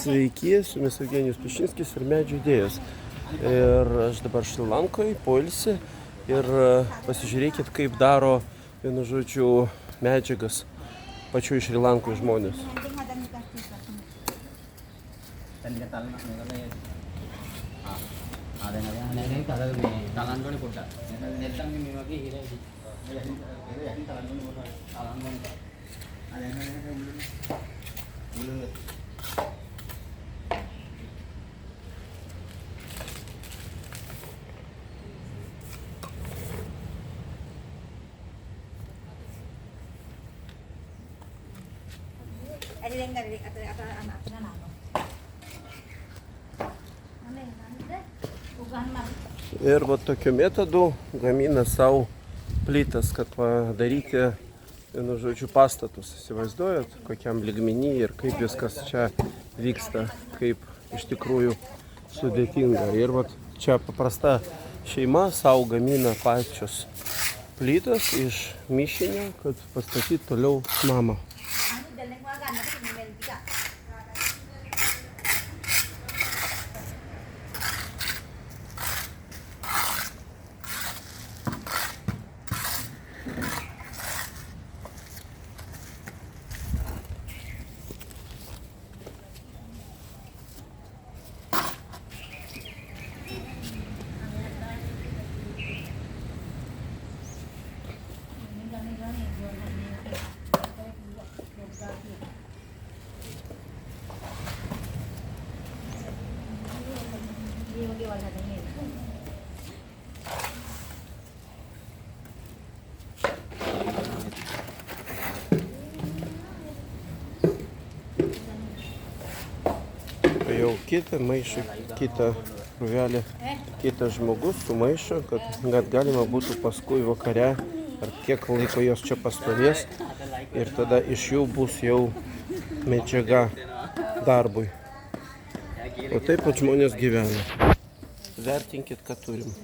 Sveiki, su jumis Eugenijus Pišinskis ir medžių idėjos. Ir aš dabar Šri Lankoje, poilsį. Ir pasižiūrėkit, kaip daro, vienu žodžiu, medžiagas pačių Šri Lankoje žmonės. Ir va tokiu metodu gamina savo plytas, kad padaryti, vienu žodžiu, pastatus. Įsivaizduojat, kokiam lygmenį ir kaip viskas čia vyksta, kaip iš tikrųjų sudėtinga. Ir va čia paprasta šeima savo gamina pačios plytas iš mišinio, kad pastatyti toliau namą. Jau kitą maišą, kitą krūvelę, kitas žmogus sumaišo, kad galima būtų paskui vakare, ar kiek laiko jos čia pastovės, ir tada iš jų bus jau medžiaga darbui. O taip pat žmonės gyvena. Vertinkit, ką turim.